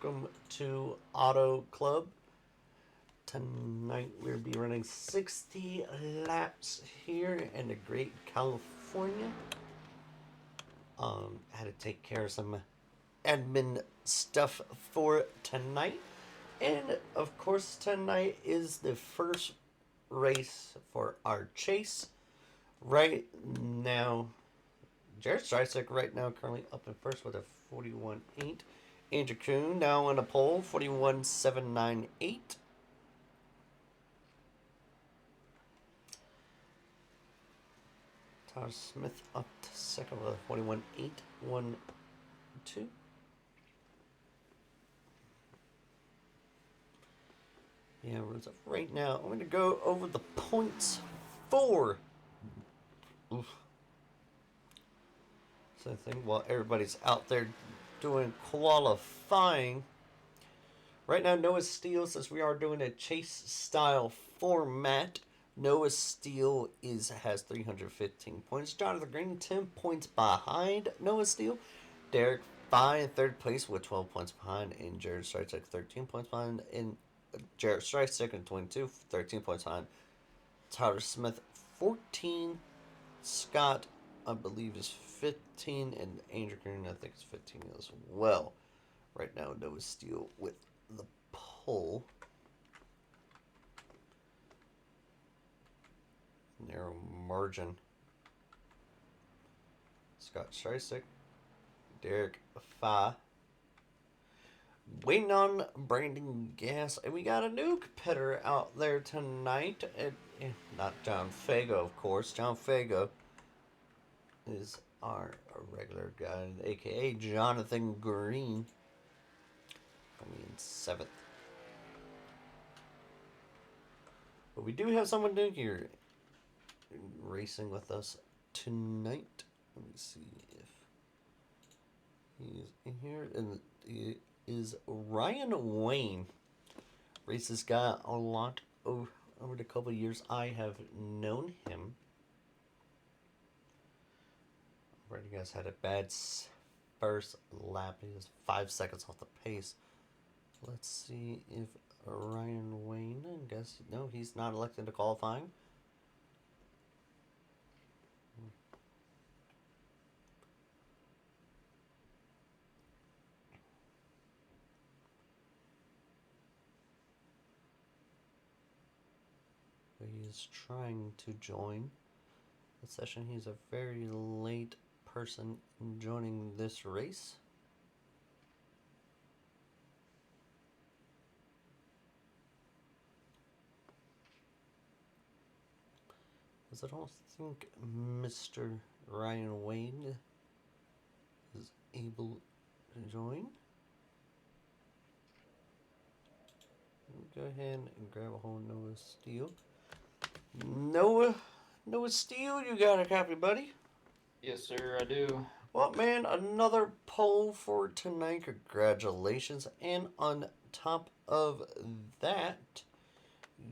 Welcome to Auto Club. Tonight we'll be running 60 laps here in the Great California. Had to take care of some admin stuff for tonight. And of course, tonight is the first race for our chase. Right now, Jared Streisig right now currently up in first with a 41.8. Andrew Kuhn now on the pole, 41.798. Tyler Smith up to second with a 41.812. Yeah, right now. I'm going to go over the points for. Oof. So I think while everybody's out there doing qualifying, right now Noah Steele, since we are doing a chase style format, Noah Steele has 315 points. Jonathan Green 10 points behind Noah Steele. Derek Fye in third place with 12 points behind, and Jared Streisig 13 points behind, and Jared Streisig in 22, 13 points behind. Tyler Smith 14, Scott I believe is 15, and Andrew Green I think is 15 as well. Right now Noah Steele with the pole. Narrow margin. Scott Streisig, Derek Fye. Waiting on Brandon Gass, and we got a new competitor out there tonight. Not John Fago, of course. John Fago is our regular guy, aka Jonathan Green. Coming in seventh. But we do have someone new here racing with us tonight. Let me see if he's in here. And he is Ryan Wayne. Races guy a lot over the couple of years I have known him. Brady guys had a bad first lap. He was 5 seconds off the pace. Let's see if Ryan Wayne, I guess, no, he's not elected to qualifying. He is trying to join the session. He's a very late person joining this race. Because I don't think Mr. Ryan Wayne is able to join. Go ahead and grab a hold of Noah Steele. Noah Steele, you got a copy, buddy? Yes, sir, I do. Well, man, another poll for tonight. Congratulations. And on top of that,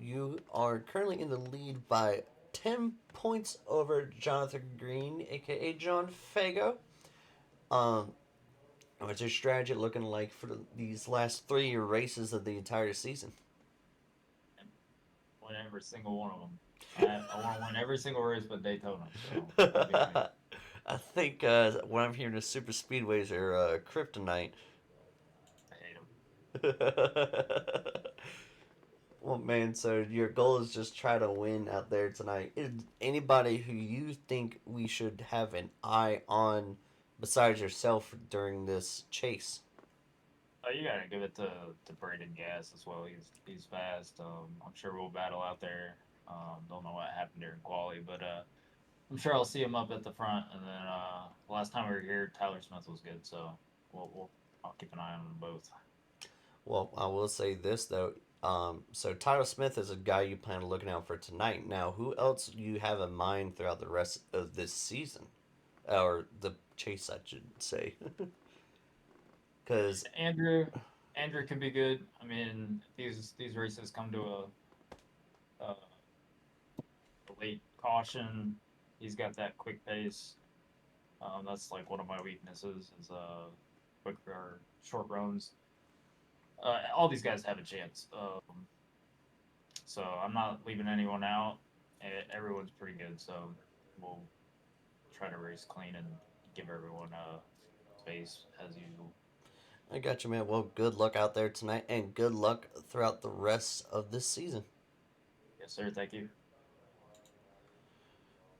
you are currently in the lead by 10 points over Jonathan Green, aka John Fago. What's your strategy looking like for these last 3 races of the entire season? Win every single one of them. I want to win every single race but Daytona, so that'd be me. I think what I'm hearing is super speedways are kryptonite. I hate them. Well, man, so your goal is just try to win out there tonight. Is anybody who you think we should have an eye on besides yourself during this chase? Oh, you gotta give it to Braden Gas as well. He's fast. I'm sure we'll battle out there. Don't know what happened during quali, but I'm sure I'll see him up at the front. And then last time we were here, Tyler Smith was good, so I'll keep an eye on them both. Well, I will say this though. So Tyler Smith is a guy you plan on looking out for tonight. Now, who else do you have in mind throughout the rest of this season, or the chase, I should say? Because Andrew can be good. I mean, these races come to a late caution. He's got that quick pace. That's like one of my weaknesses is quick or short runs. all these guys have a chance. So I'm not leaving anyone out. Everyone's pretty good, so we'll try to race clean and give everyone space as usual. I got you, man. Well, good luck out there tonight, and good luck throughout the rest of this season. Yes, sir. Thank you.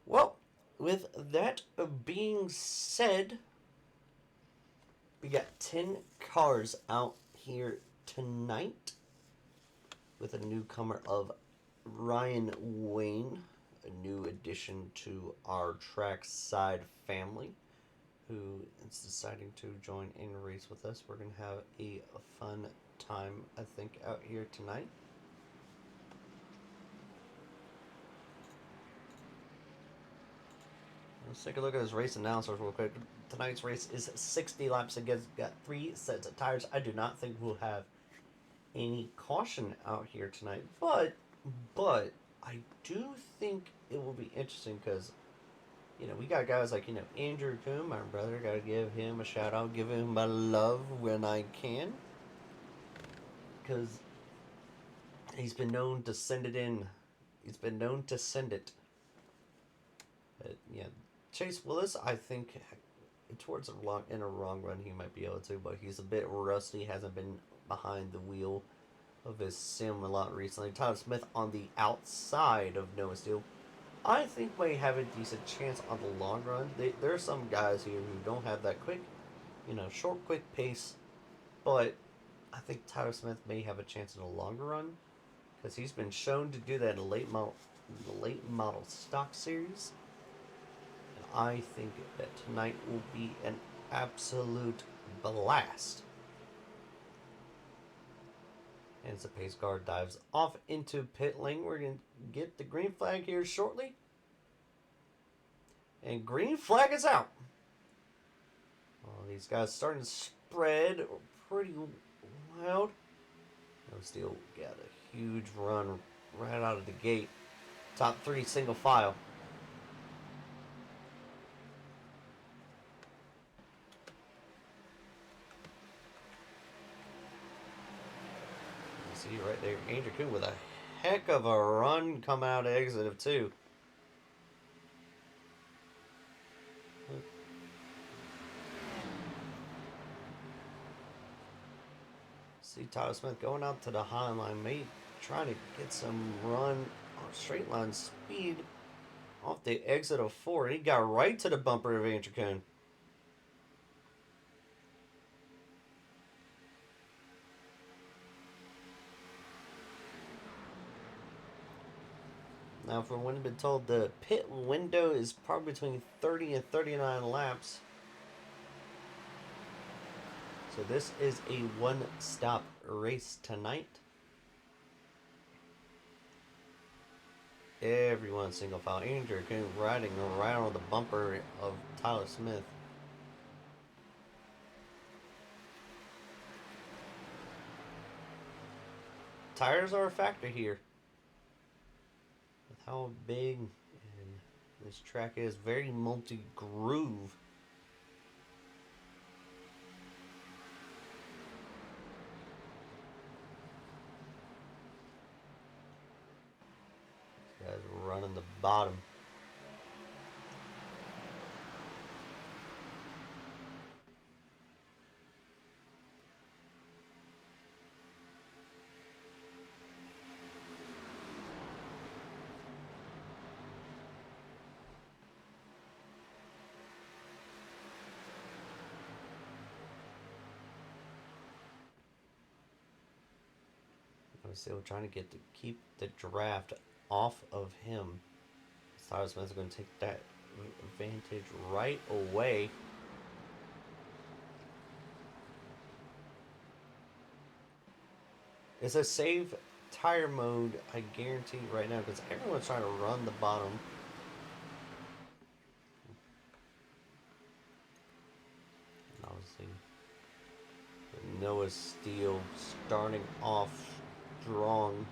Well, with that being said, we got 10 cars out here tonight with a newcomer of Ryan Wayne, a new addition to our trackside family, who is deciding to join in a race with us. We're going to have a fun time, I think, out here tonight. Let's take a look at his race announcers real quick. Tonight's race is 60 laps. Again, got 3 sets of tires. I do not think we'll have any caution out here tonight, but I do think it will be interesting because we got guys like Andrew Coon, my brother. Got to give him a shout out, give him my love when I can, because he's been known to send it in. He's been known to send it. But yeah, Chase Willis, I think towards in a long run he might be able to, but he's a bit rusty. Hasn't been behind the wheel of his sim a lot recently. Tyler Smith on the outside of Noah Steele, I think may have a decent chance on the long run. There are some guys here who don't have that quick, short, quick pace, but I think Tyler Smith may have a chance in the longer run because he's been shown to do that in the late model stock series. And I think that tonight will be an absolute blast. And as the pace car dives off into pit lane, we're going to get the green flag here shortly. And green flag is out. Well, these guys starting to spread pretty wild. No Steel got a huge run right out of the gate. Top 3 single file. See right there, Andrew Coon with a heck of a run coming out of exit of 2. See Tyler Smith going out to the high line, maybe trying to get some run or straight line speed off the exit of 4. And he got right to the bumper of Andrew Coon. Now, from what I've been told, the pit window is probably between 30 and 39 laps. So this is a one-stop race tonight. Everyone single file. Andrew Coon riding around the bumper of Tyler Smith. Tires are a factor here. With how big this track is, very multi-groove. This guy's running the bottom. Still trying to keep the draft off of him. Tyler Smith's going to take that advantage right away. It's a save tire mode, I guarantee right now, because everyone's trying to run the bottom. And obviously, Noah Steele starting off strong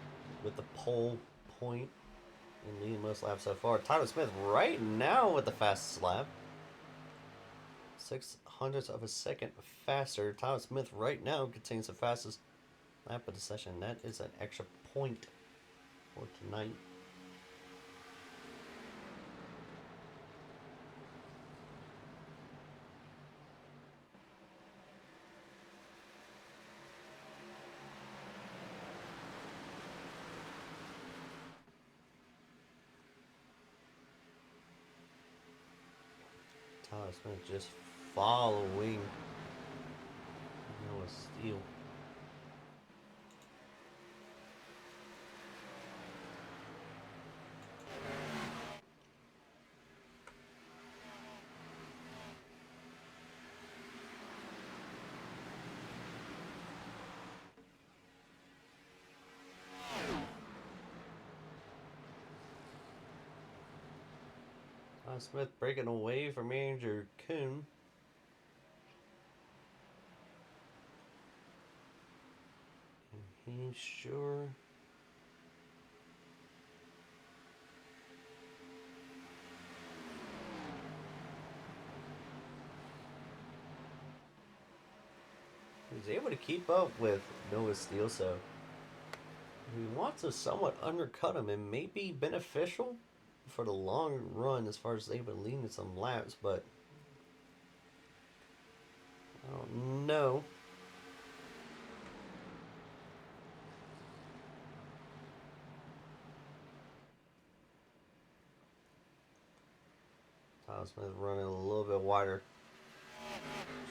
with the pole point and leading most laps so far. Tyler Smith right now with the fastest lap. 0.06 of a second faster. Tyler Smith right now contains the fastest lap of the session. That is an extra point for tonight. Tyler Smith just following Noah Steele. Tyler Smith breaking away from Andrew Kuhn. He's sure. He's able to keep up with Noah Steele, so he wants to somewhat undercut him. It may be beneficial for the long run as far as they would lead in some laps, but I don't know. Tyler Smith running a little bit wider,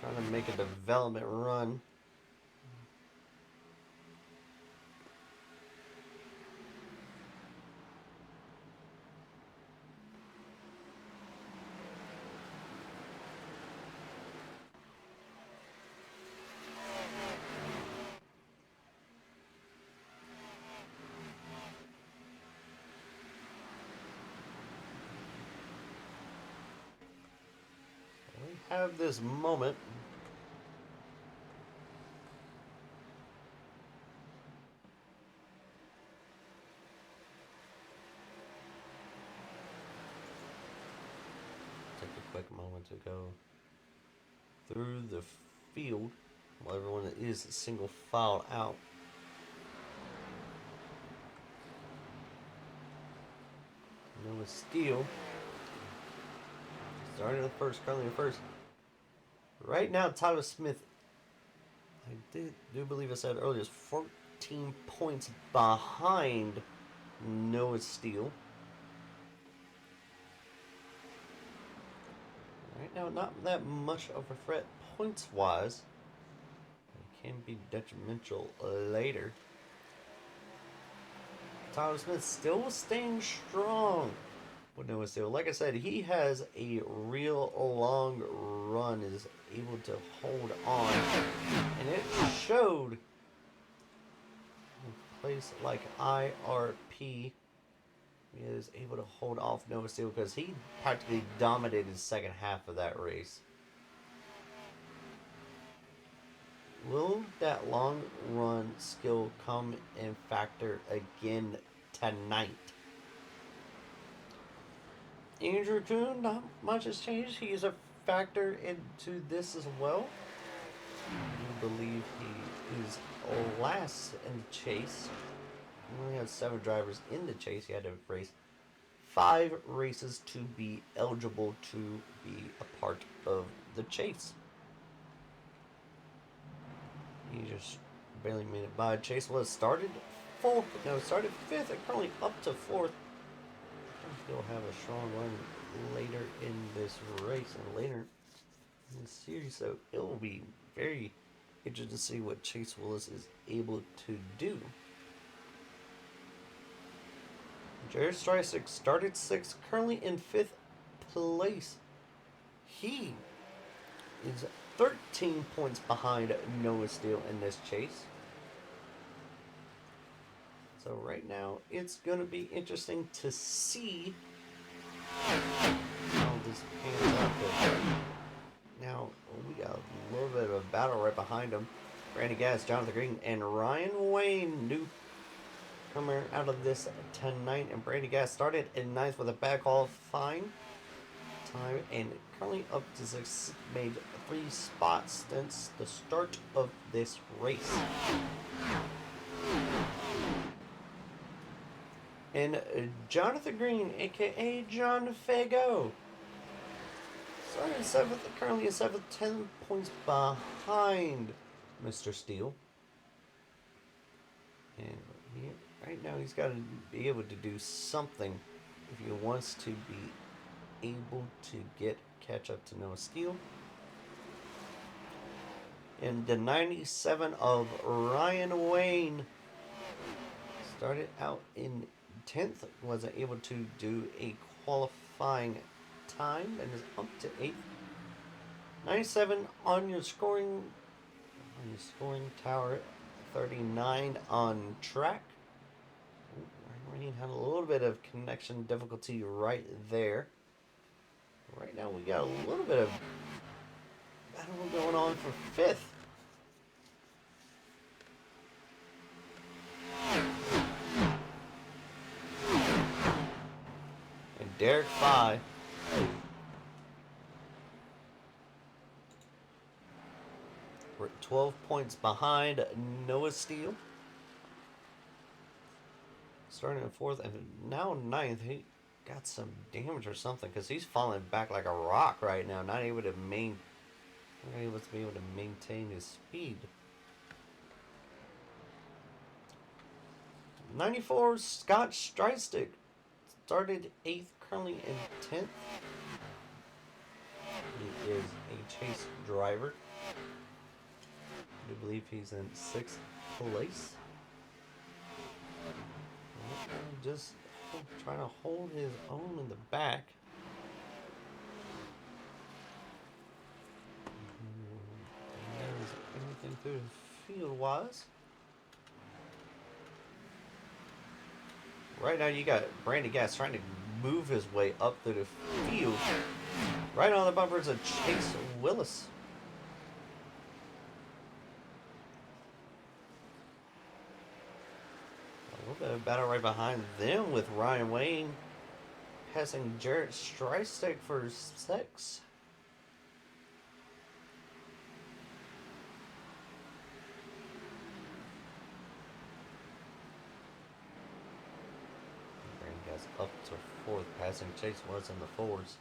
trying to make a development run. We have this moment. Take a quick moment to go through the field while everyone is single file out. Noah Steele starting the first, currently the first. Right now, Tyler Smith, I do believe I said earlier, is 14 points behind Noah Steele. Right now, not that much of a threat points-wise. It can be detrimental later. Tyler Smith still staying strong with Noah Steele. Like I said, he has a real long run, is able to hold on. And it showed in a place like IRP. He is able to hold off Noah Steele because he practically dominated the second half of that race. Will that long run skill come in factor again tonight? Andrew Kuhn, not much has changed. He is a factor into this as well. I believe he is last in the chase. We only have 7 drivers in the chase. He had to race 5 races to be eligible to be a part of the chase. He just barely made it by. Chase was started 4th, no, started 5th and currently up to 4th. He'll have a strong run later in this race and later in the series, so it will be very interesting to see what Chase Willis is able to do. Jared Streisig started 6th, currently in 5th place. He is 13 points behind Noah Steele in this chase. So right now, it's going to be interesting to see how this pans out. Now, we got a little bit of a battle right behind him. Randy Gass, Jonathan Green, and Ryan Wayne, newcomer out of this tonight. And Brady Gass started in 9th with a bad qualifying time and currently up to 6th, made 3 spots since the start of this race. And Jonathan Green, aka John Fago, starting in seventh, currently in seventh, 10 points behind Mr. Steele. And right now he's got to be able to do something if he wants to be able to catch up to Noah Steele. And the 97 of Ryan Wayne started out in 10th, wasn't able to do a qualifying time, and is up to 8th. 97 on your scoring tower, 39 on track. We had a little bit of connection difficulty right there. Right now we got a little bit of battle going on for 5th. And Derek Fye, we're 12 points behind Noah Steele. Starting at 4th and now 9th. He got some damage or something because he's falling back like a rock right now. Not able to be able to maintain his speed. 94 Scott Strystick started 8th, currently in 10th. He is a chase driver. I do believe he's in 6th place. Just trying to hold his own in the back. There's anything through the field wise. Right now you got Brandon Gass trying to move his way up through the field. Right on the bumper is a Chase Willis. A little bit of battle right behind them with Ryan Wayne passing Jarrett Strystick for 6. Up to 4th, passing Chase Willis in the 4s.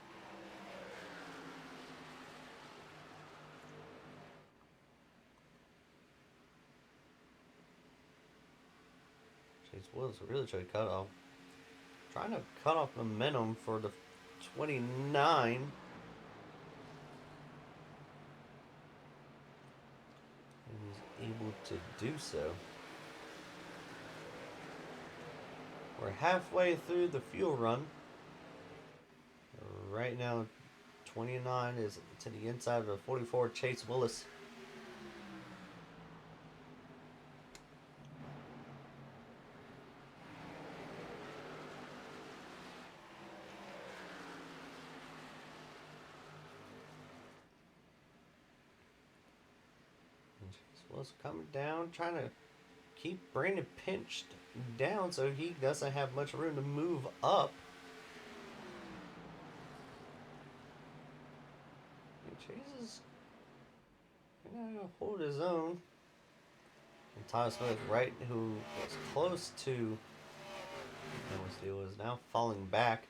Chase Willis really trying to cut off momentum for the 29. And he's able to do so. We're halfway through the fuel run. Right now, 29 is to the inside of the 44 Chase Willis. And Chase Willis coming down, trying to keep Brandon pinched down so he doesn't have much room to move up. And Chase is gonna hold his own. And Tyler Smith, right, who was close to Noah Steele, is now falling back.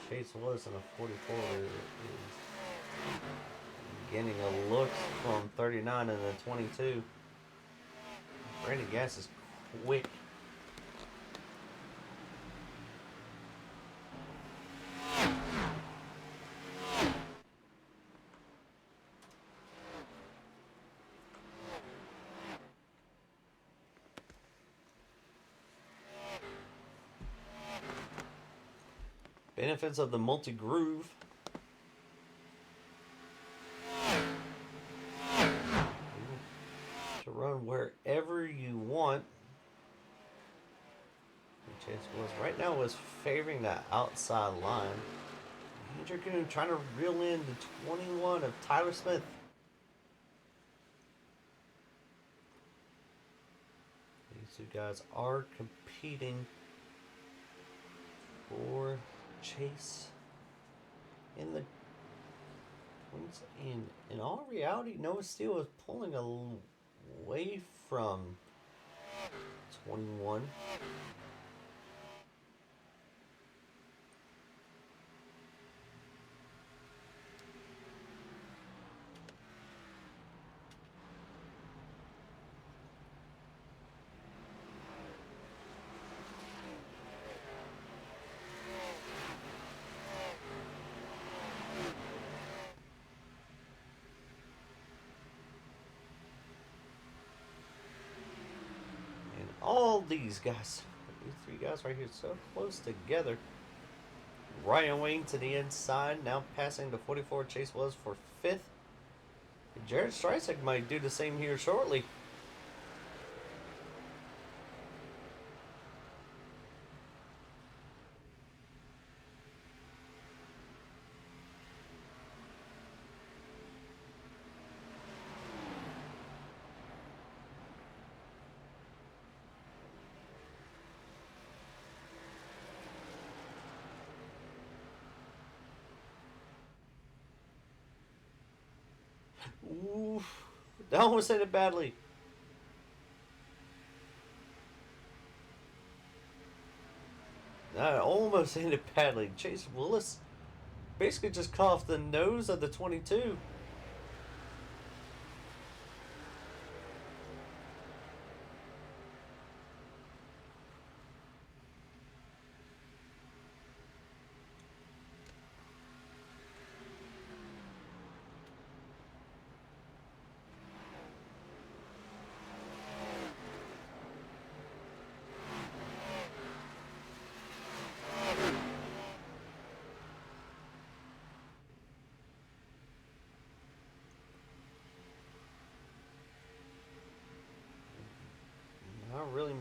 Chase Willis in a 44 is getting a look from 39 and then 22. Brandon Gass is quick. Benefits of the multi-groove. To run wherever you want. Chase Willis right now was favoring that outside line. Andrew Kuhn trying to reel in the 21 of Tyler Smith. These two guys are competing for Chase in the seconds. And in all reality, Noah Steele is pulling away from 21. All these guys, these three guys right here, so close together. Ryan Wayne to the inside, now passing the 44 Chase was for 5th. Jared Streisig might do the same here shortly. Ooh, that almost ended badly. That almost ended badly. Chase Willis basically just cut off the nose of the 22.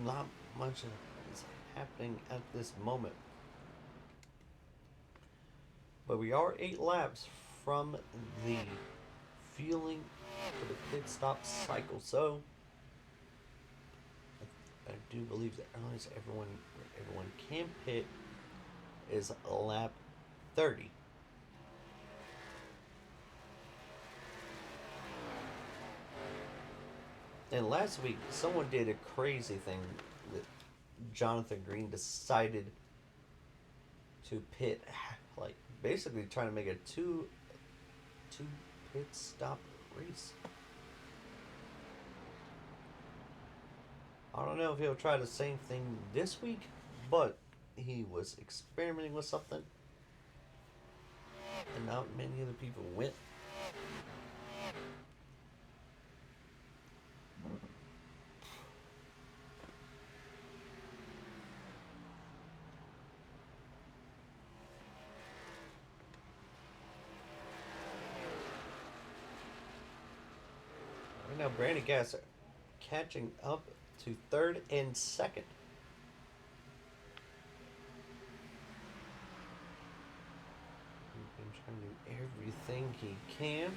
Not much is happening at this moment. But we are 8 laps from the fueling for the pit stop cycle. So I do believe the earliest everyone can pit is lap 30. And last week, someone did a crazy thing that Jonathan Green decided to pit, like basically trying to make a two pit stop race. I don't know if he'll try the same thing this week, but he was experimenting with something, and not many other people went. Right now, Brandon Gasser catching up to 3rd and 2nd. He's trying to do everything he can.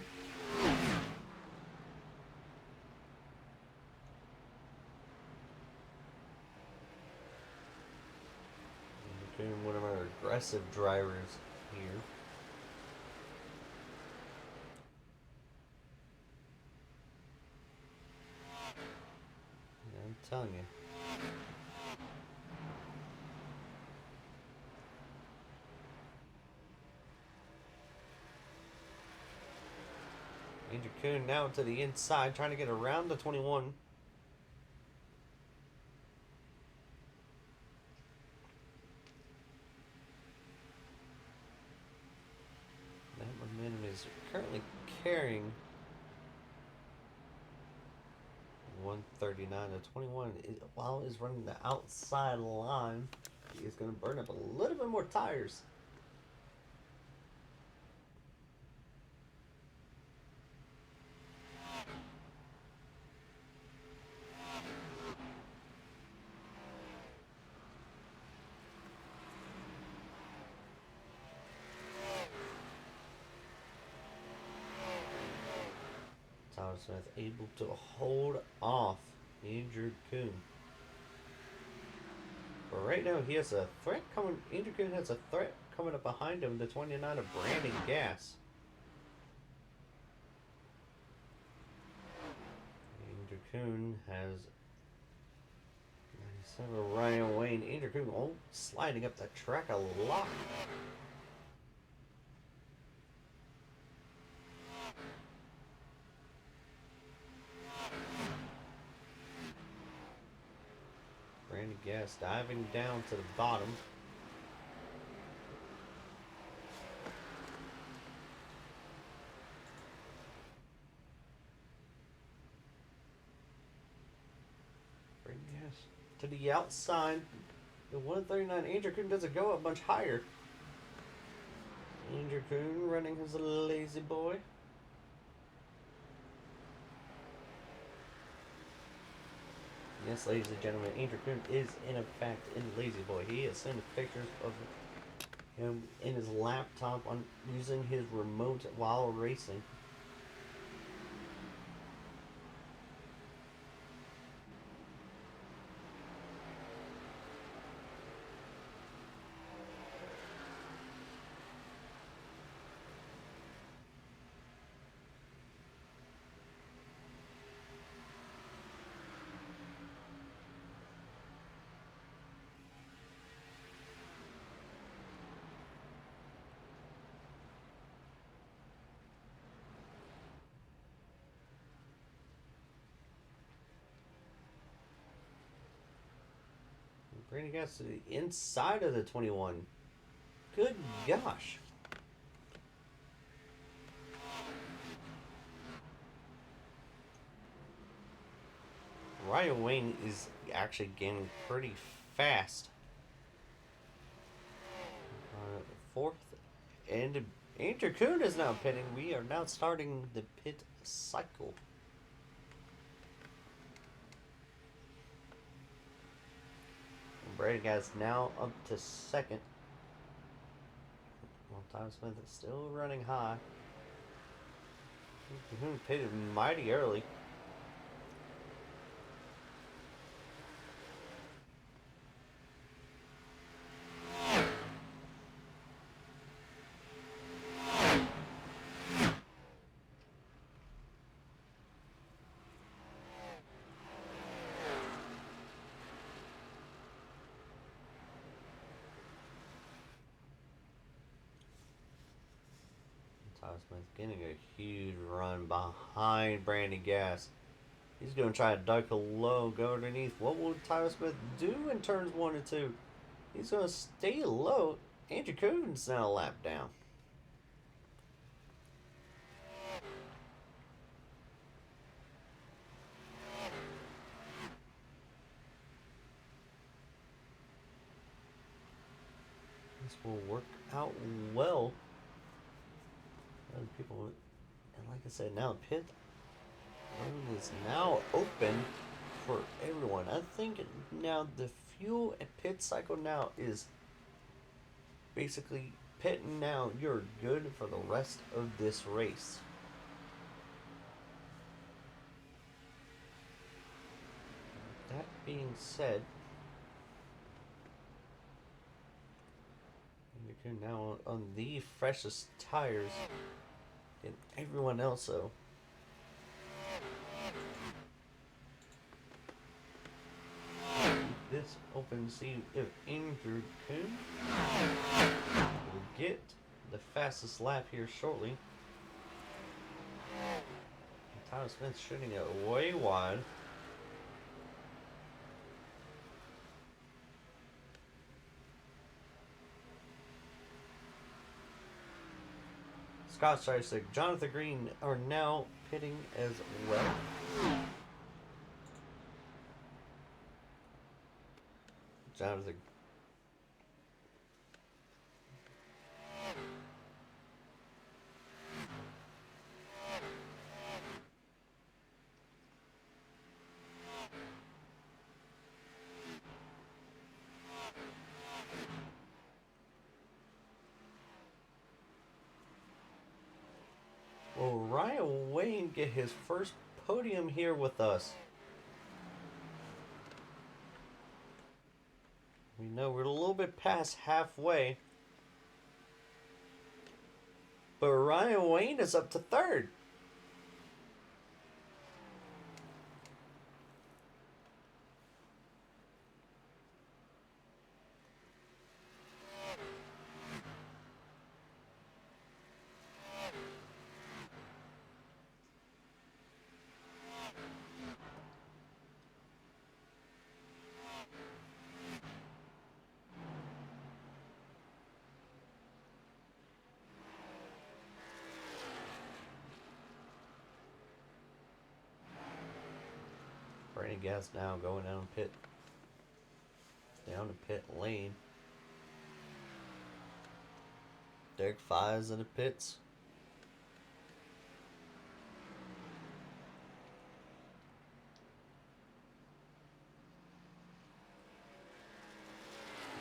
Became one of our aggressive drivers here. I'm telling you. Andrew Kuhn now to the inside, trying to get around the 21. That momentum is currently carrying 139 to 21. While he's running the outside line, he is going to burn up a little bit more tires. Tyler Smith able to hold off Andrew Kuhn. But right now he has a threat coming. Andrew Kuhn has a threat coming up behind him. The 29 of Brandon Gass. Coon has 97. Ryan Wayne. Andrew Coon, oh, sliding up the track a lot. Brandon Gas diving down to the bottom. Brandon Gas to the outside. The 139. Andrew Coon doesn't go up much higher. Andrew Coon running his lazy boy. Yes, ladies and gentlemen, Andrew Coon is in fact in Lazy Boy. He has sent pictures of him in his laptop on using his remote while racing. Brandon Gas to the inside of the 21. Good gosh. Ryan Wayne is actually gaining pretty fast. Fourth. And Andrew Coon is now pitting. We are now starting the pit cycle. Brady Gas now up to second. Well, Tyler Smith is still running high. Pitted mighty early. Tyler Smith getting a huge run behind Brandon Gas. He's going to try to duck a low, go underneath. What will Tyler Smith do in turns 1 and 2? He's going to stay low. Andrew Coon's now a lap down. This will work out well. Other people, and like I said, now pit room is now open for everyone. I think now the fuel and pit cycle now is basically pitting now. You're good for the rest of this race. That being said, you're now on the freshest tires than everyone else, though. This open, see if Andrew Coon will get the fastest lap here shortly. Tyler Smith shooting it way wide. Scott Streisig, Jonathan Green are now pitting as well. Jonathan. Will Ryan Wayne get his first podium here with us? We know we're a little bit past halfway. But Ryan Wayne is up to third. gas now, going down to pit lane. Derek Fies in the pits.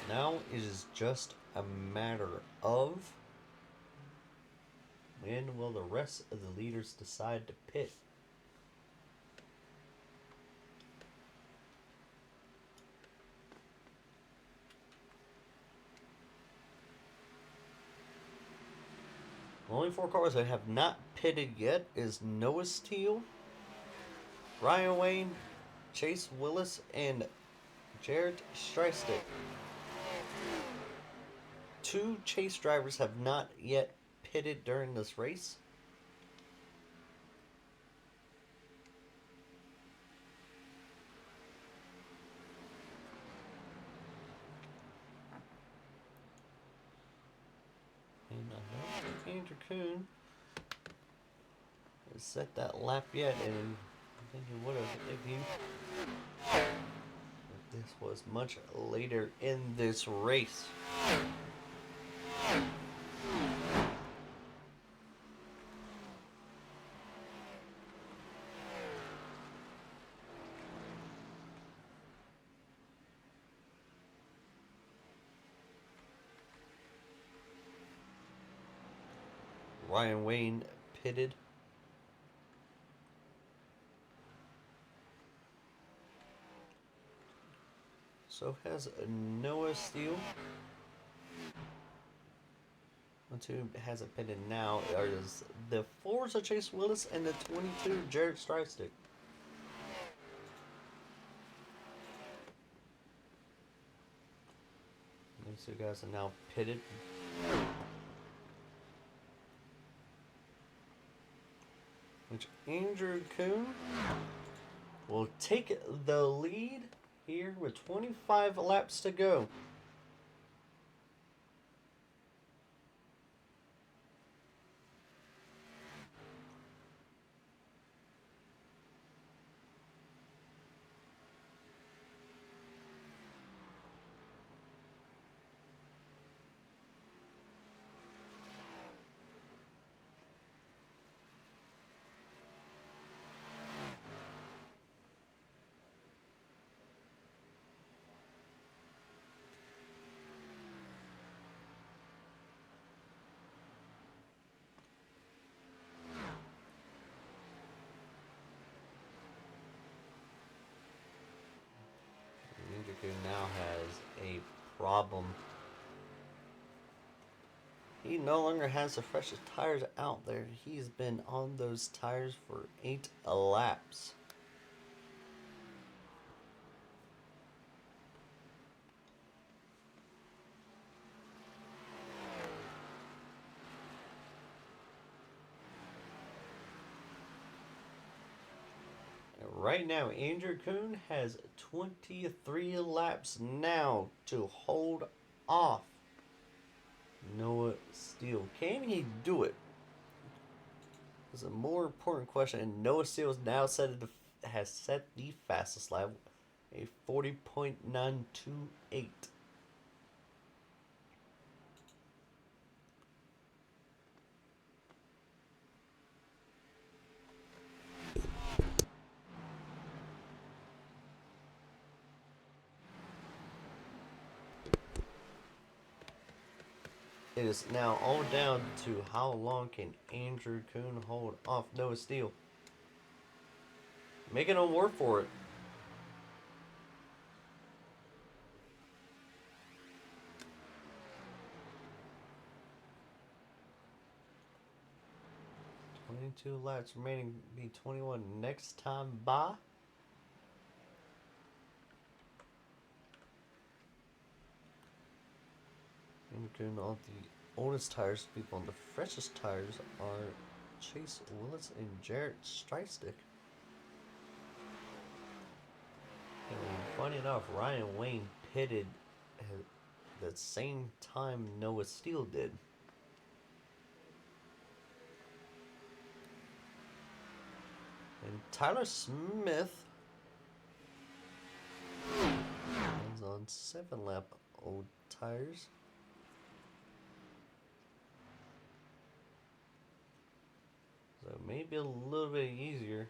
Now it is just a matter of when will the rest of the leaders decide to pit. The only 4 cars that have not pitted yet is Noah Steele, Ryan Wayne, Chase Willis, and Jared Streistick. 2 Chase drivers have not yet pitted during this race. And I don't think Andrew Kuhn has set that lap yet, and I think he would have if this was much later in this race. Ryan Wayne pitted. So has Noah Steele. One, two hasn't pitted now. Is the 4s are Chase Willis and the 22 Jared Streistick. These 2 guys are now pitted. Which Andrew Kuhn will take the lead here with 25 laps to go. Andrew now has a problem. He no longer has the freshest tires out there. He's been on those tires for 8 laps. Right now, Andrew Kuhn has 23 laps now to hold off Noah Steele. Can he do it? It's a more important question. And Noah Steele has set the fastest lap, a 40.928. It is now all down to how long can Andrew Kuhn hold off Noah Steele. Making him work for it. "22 laps remaining, be 21 next time by." And all the oldest tires, people on the freshest tires are Chase Willis and Jarrett Streistick. And funny enough, Ryan Wayne pitted at the same time Noah Steele did. And Tyler Smith on 7-lap old tires. So maybe a little bit easier.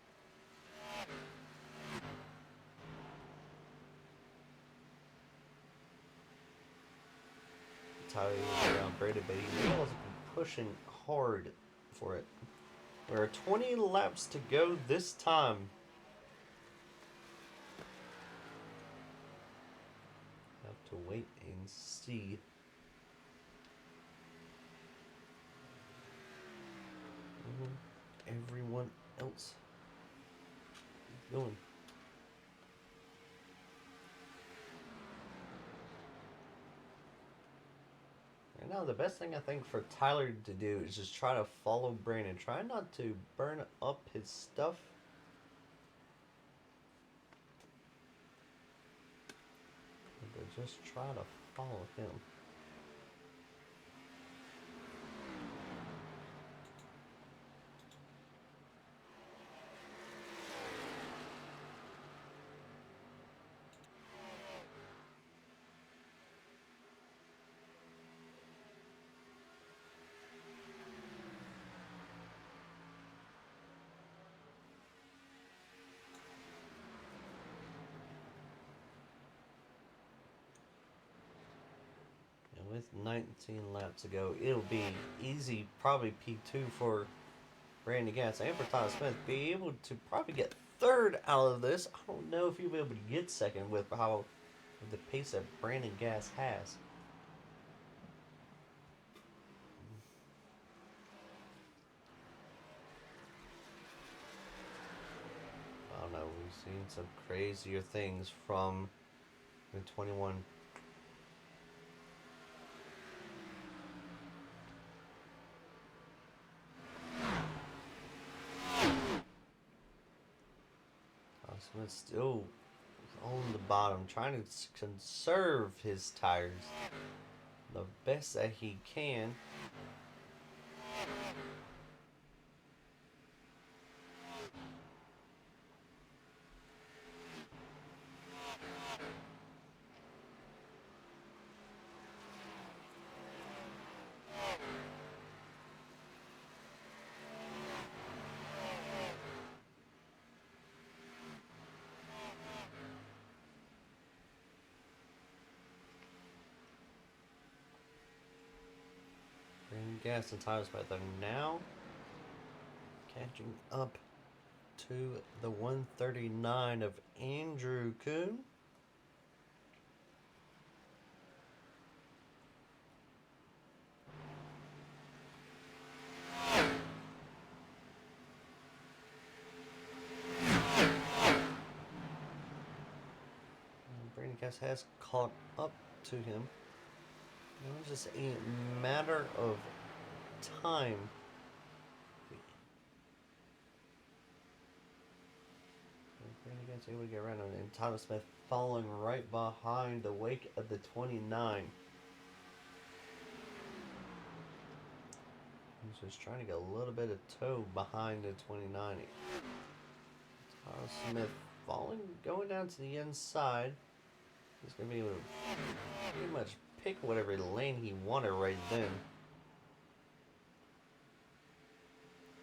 Tire around braided, but he may also be pushing hard for it. There are 20 laps to go this time. Have to wait and see. Everyone else going. Right now, the best thing I think for Tyler to do is just try to follow Brandon. Try not to burn up his stuff. But just try to follow him. With 19 laps to go, it'll be easy, probably P2 for Randy Gatz and for Tyler Smith. Be able to probably get third out of this. I don't know if he'll be able to get second with how the pace that Brandon Gas has. I don't know. We've seen some crazier things from the 21. Smith still on the bottom, trying to conserve his tires the best that he can. Gas and Tyler Smith are now catching up to the 139 of Andrew Kuhn. Brandon Gas has caught up to him. It's just a matter of time. Brandon Gas able to get around him, and Tyler Smith following right behind the wake of the 29. He's just trying to get a little bit of toe behind the 29. Tyler Smith falling, going down to the inside. He's going to be able to pretty much pick whatever lane he wanted right then.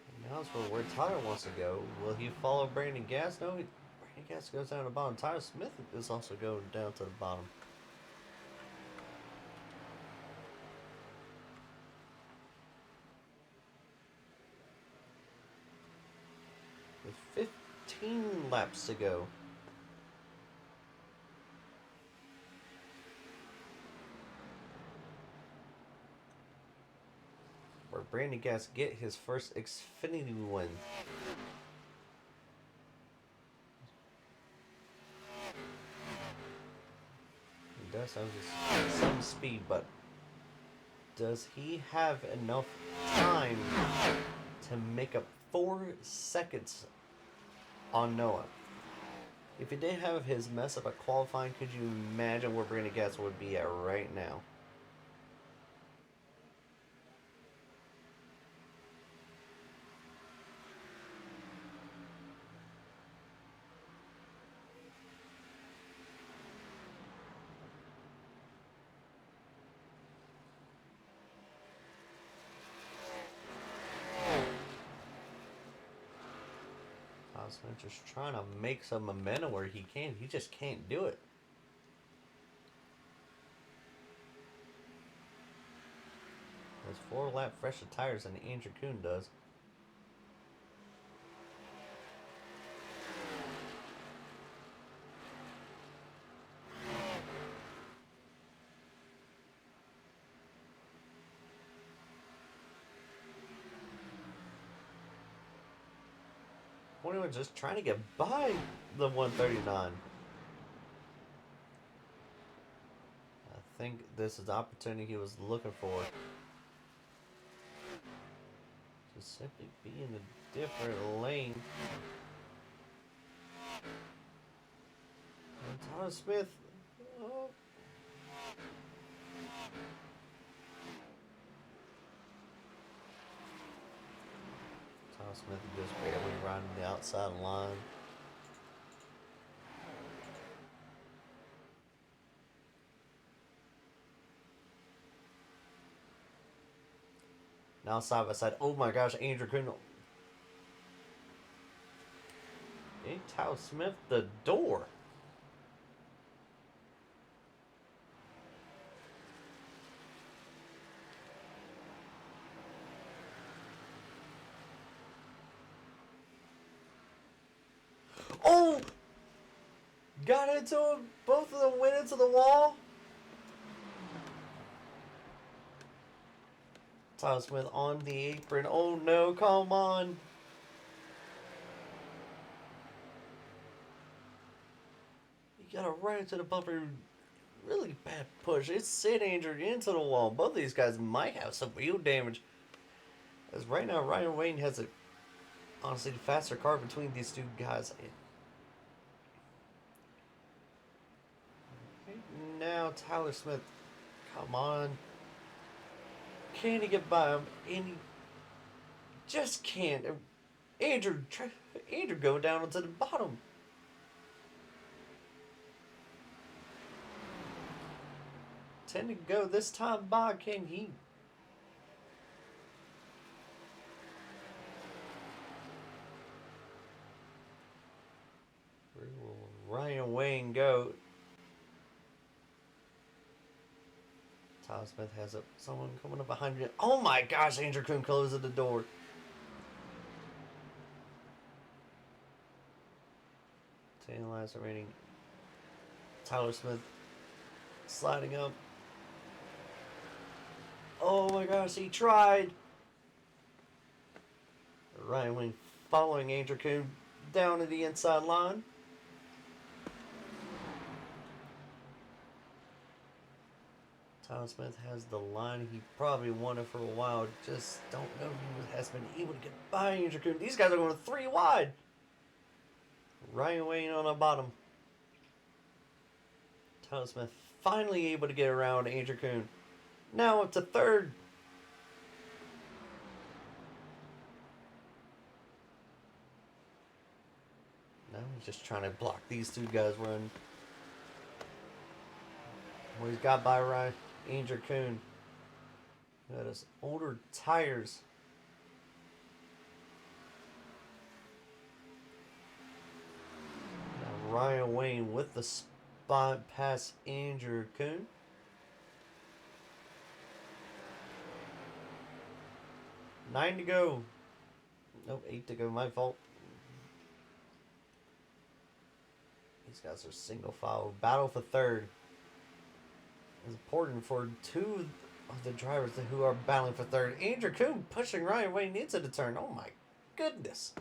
And now it's for where Tyler wants to go. Will he follow Brandon Gas? No, Brandon Gas goes down to the bottom. Tyler Smith is also going down to the bottom. With 15 laps to go. Where Brandon Gas get his first Xfinity win. He does have some speed, but does he have enough time to make up 4 seconds on Noah? If he didn't have his mess up at qualifying, could you imagine where Brandon Gas would be at right now? Thomas Smith just trying to make some momentum where he can. He just can't do it. Has 4 lap fresher tires than Andrew Kuhn does. Was just trying to get by the 139. I think this is the opportunity he was looking for. To simply be in a different lane. And Thomas Smith. Oh. Thomas Smith just barely riding the outside line. Now side by side. Oh my gosh, Andrew Kuhn. Gave Thomas Smith the door. Oh! Got into him. Both of them went into the wall. Thomas Smith on the apron. Oh no, come on. You gotta run into the bumper. Really bad push. It's Sid Andrew into the wall. Both of these guys might have some wheel damage. As right now, Ryan Wayne has a honestly the faster car between these two guys. Now Tyler Smith, come on. Can he get by him? And he just can't. Andrew going down onto the bottom. Tend to go this time by. Can he? Where will Ryan Wayne go? Tyler Smith has someone coming up behind him. Oh my gosh, Andrew Kuhn closes the door. Ten laps remaining. Tyler Smith sliding up. Oh my gosh, he tried. Ryan Wayne following Andrew Kuhn down to the inside line. Tyler Smith has the line he probably wanted for a while. Just don't know who has been able to get by Andrew Kuhn. These guys are going 3 wide. Ryan Wayne on the bottom. Tyler Smith finally able to get around Andrew Kuhn. Now up to third. Now he's just trying to block these two guys run. Well, he's got by Ryan Andrew Kuhn. Got his older tires. Now Ryan Wayne with the spot past Andrew Kuhn. Nine to go. Nope, 8 to go. My fault. These guys are single file. Battle for third. It's important for two of the drivers who are battling for third. Andrew Kuhn pushing Ryan Wayne into the turn. Oh my goodness.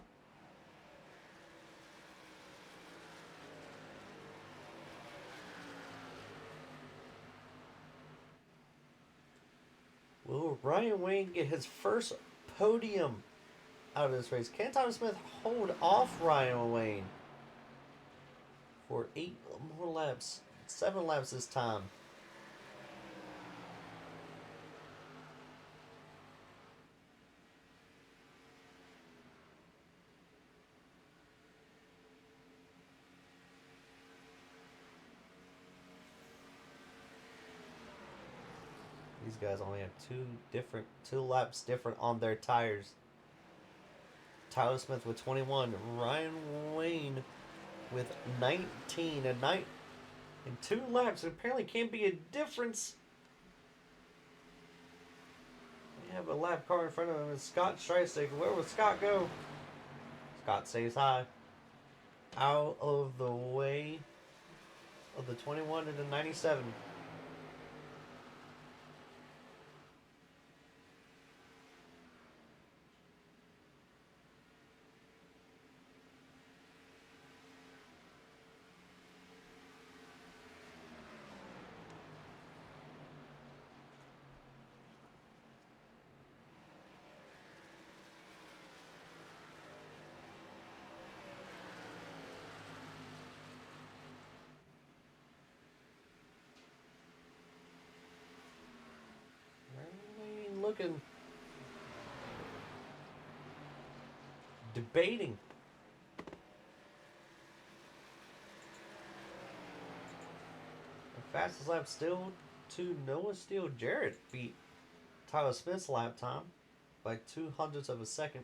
Will Ryan Wayne get his first podium out of this race? Can Thomas Smith hold off Ryan Wayne for 8 more laps? 7 laps this time. These guys only have 2 laps different on their tires. Tyler Smith with 21. Ryan Wayne with 19. And night in 2 laps. It apparently can't be a difference. We have a lap car in front of him. It's Scott Streisig. Where will Scott go? Scott stays high. Out of the way of the 21 and the 97. Looking, debating. The fastest lap still to Noah Steele. Jarrett beat Tyler Smith's lap time by 0.02 of a second.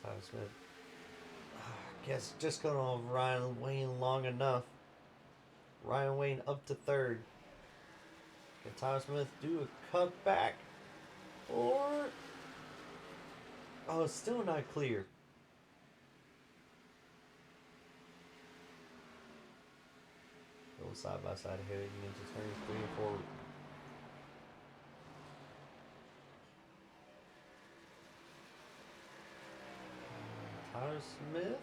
Tyler Smith, I guess, just going on Ryan Wayne long enough. Ryan Wayne up to third. Can Tyler Smith do a cutback? Or... oh, it's still not clear. Go side by side heading into turns 3 and 4. Tyler Smith.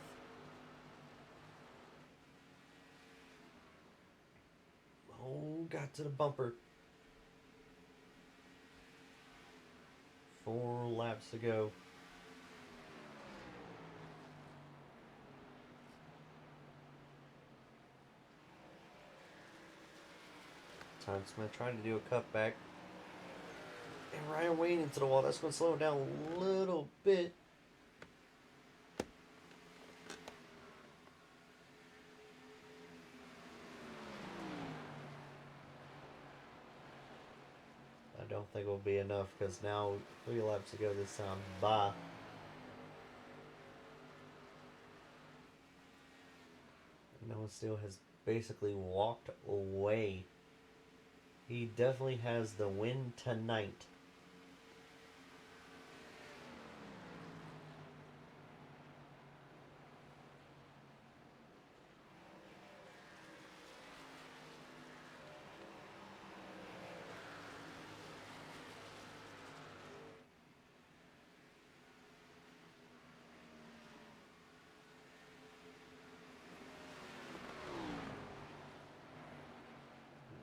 Oh, got to the bumper. 4 laps to go. Tyler Smith trying to do a cutback. And Ryan Wayne into the wall. That's going to slow him down a little bit. I don't think it will be enough because now 3 laps to go this time. Bye. Noah Steele has basically walked away. He definitely has the win tonight.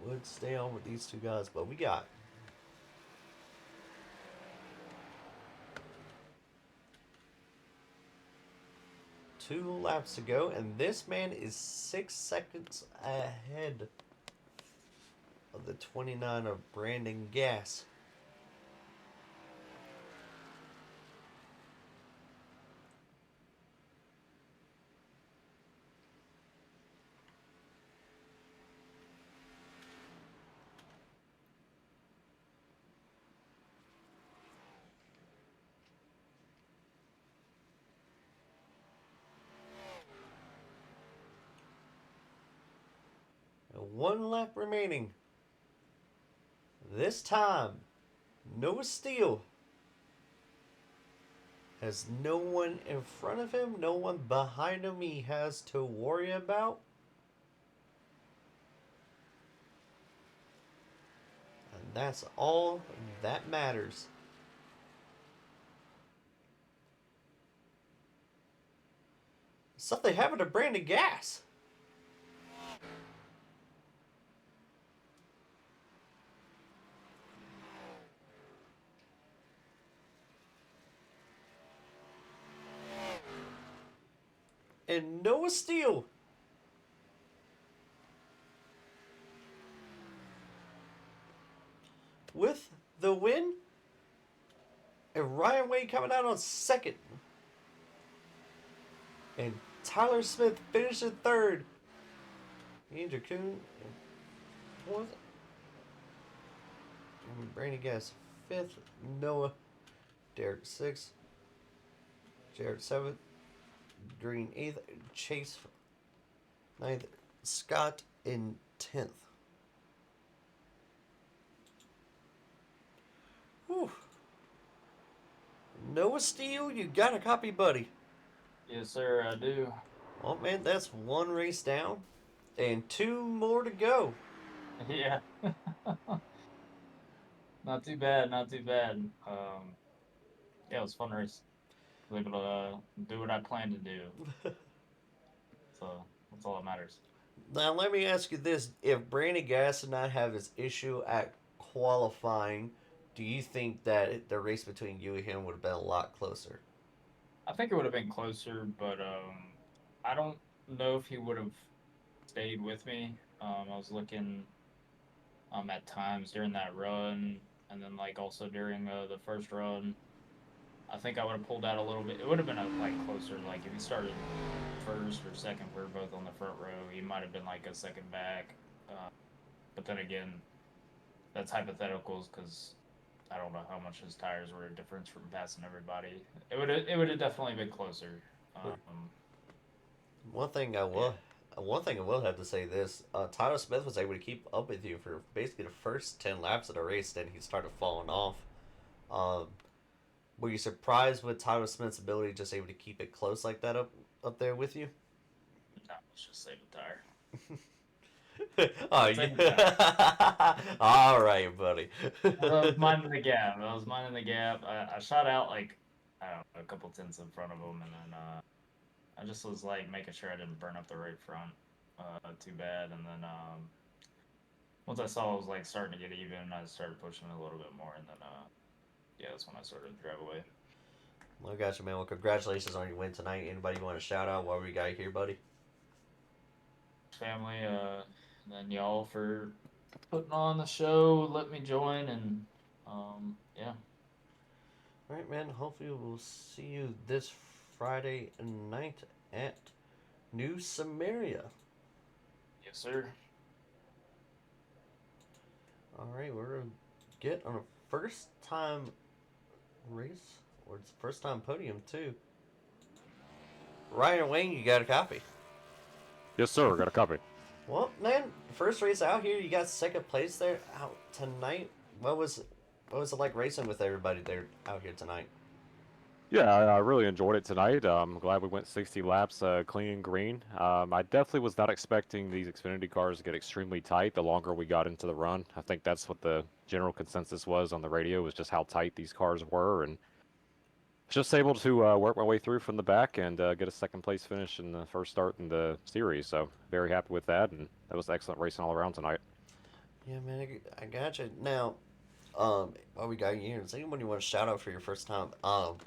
Would stay on with these 2 guys, but we got 2 laps to go, and this man is 6 seconds ahead of the 29 of Brandon Gass. And 1 lap remaining. This time, Noah Steele has no one in front of him, no one behind him he has to worry about. And that's all that matters. Something happened to Brandon Gass. And Noah Steele with the win. And Ryan Wayne coming out on second. And Tyler Smith finishing third. Andrew Kuhn fourth. And Brandon Gass 5th, Noah, Derek 6th, Jared 7th, Green 8th, Chase 9th, Scott in 10th. Whew. Noah Steele, you got a copy, buddy. Yes, sir, I do. Oh man, that's one race down and two more to go. Yeah. Not too bad, not too bad. Yeah, it was a fun race. Was able to do what I planned to do. So that's all that matters. Now let me ask you this: if Brandon Gass did not have his issue at qualifying, do you think that the race between you and him would have been a lot closer? I think it would have been closer, but I don't know if he would have stayed with me. I was looking at times during that run, and then like also during the first run. I think I would have pulled out a little bit. It would have been a, like closer. Like if he started first or second, we were both on the front row. He might have been like a second back. Uh, but then again, that's hypotheticals because I don't know how much his tires were a difference from passing everybody. It would have definitely been closer. One thing I Yeah, will, one thing I will have to say this: Tyler Smith was able to keep up with you for basically the first 10 laps of the race. Then he started falling off. Um, were you surprised with Tyler Smith's ability, just able to keep it close like that up there with you? no, let's just save a tire. Oh Save a tire. yeah. All right, buddy. I was minding the gap. I was minding the gap. I shot out like I don't know, a couple tenths in front of him, and then I just was like making sure I didn't burn up the right front too bad. And then once I saw it was like starting to get even, I started pushing a little bit more, and then yeah, that's when I started to drive away. I got you, man. Well, congratulations on your win tonight. Anybody want to shout out while we got you here, buddy? Family, and then y'all for putting on the show, let me join, and yeah, All right, man. Hopefully, we'll see you this Friday night at New Samaria. yes sir. All right, we're gonna get on a first time race, or it's first time podium too. Ryan Wayne, you got a copy. Yes, sir. Got a copy. Well, man, first race out here, you got second place there out tonight. What was it like racing with everybody there out here tonight? Yeah, I really enjoyed it tonight. I'm glad we went 60 laps clean and green. I definitely was not expecting these Xfinity cars to get extremely tight the longer we got into the run. I think that's what the general consensus was on the radio, was just how tight these cars were, and just able to work my way through from the back and get a second place finish in the first start in the series. So very happy with that, and that was excellent racing all around tonight. Yeah, man, I got you. Now, while we got you here, does anyone you want to shout out for your first time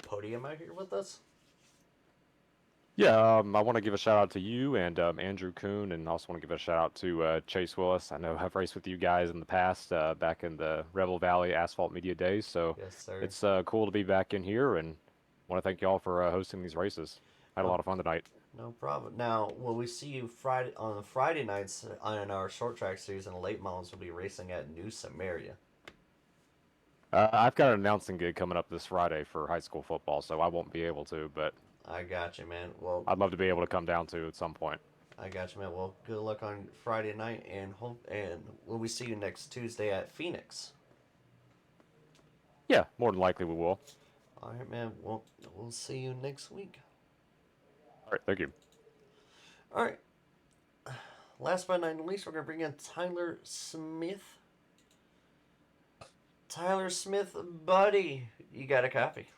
podium out here with us? Yeah, I want to give a shout out to you and Andrew Kuhn, and also want to give a shout out to Chase Willis. I know I've raced with you guys in the past, back in the Rebel Valley Asphalt Media days, so Yes, sir. it's cool to be back in here, and want to thank y'all for hosting these races. Had a No, lot of fun tonight. no problem. Now, will we see you Friday on Friday nights on our short track series and the late models will be racing at New Samaria. I've got an announcing gig coming up this Friday for high school football, so I won't be able to, but I got you, man. Well, I'd love to be able to come down to at some point. I got you, man. Well, good luck on Friday night, and will we see you next Tuesday at Phoenix? Yeah, more than likely we will. All right, man. Well, we'll see you next week. All right, thank you. All right. Last but not least, we're gonna bring in Tyler Smith. Tyler Smith, buddy, you got a copy.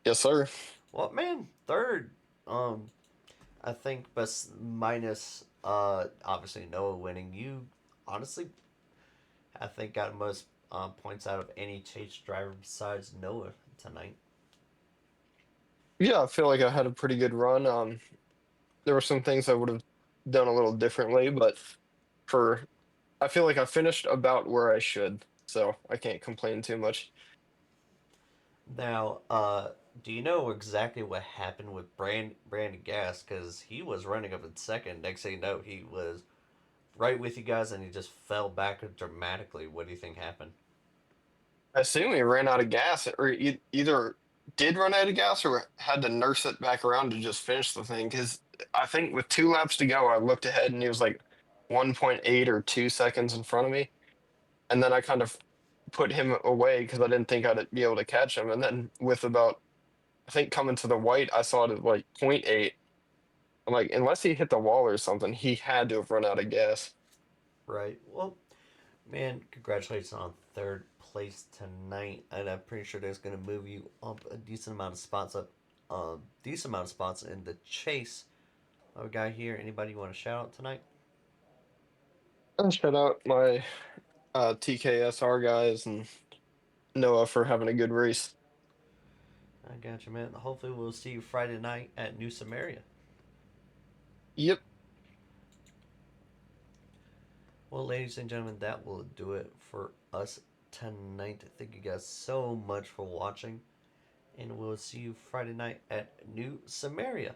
Yes, sir. Well, man, third. I think, but minus obviously Noah winning. You honestly, I think got most points out of any chase driver besides Noah tonight. Yeah, I feel like I had a pretty good run. There were some things I would have done a little differently, but for I feel like I finished about where I should, so I can't complain too much. Now, do you know exactly what happened with Brandon Gas? Because he was running up in second. Next thing you know, he was right with you guys, and he just fell back dramatically. What do you think happened? I assume he ran out of gas, or either did run out of gas or had to nurse it back around to just finish the thing. Because I think with 2 laps to go, I looked ahead and he was like 1.8 or 2 seconds in front of me, and then I kind of put him away because I didn't think I'd be able to catch him. And then with about, I think coming to the white, I saw it at like point 0.8. I'm like, unless he hit the wall or something, he had to have run out of gas. Right. Well, man, congratulations on third place tonight, and I'm pretty sure that's going to move you up a decent amount of spots in the chase. We got here. Anybody you want to shout out tonight? Shout out my TKSR guys and Noah for having a good race. I got you, man. Hopefully, we'll see you Friday night at New Samaria. Yep. Well, ladies and gentlemen, that will do it for us tonight. Thank you guys so much for watching, and we'll see you Friday night at New Samaria.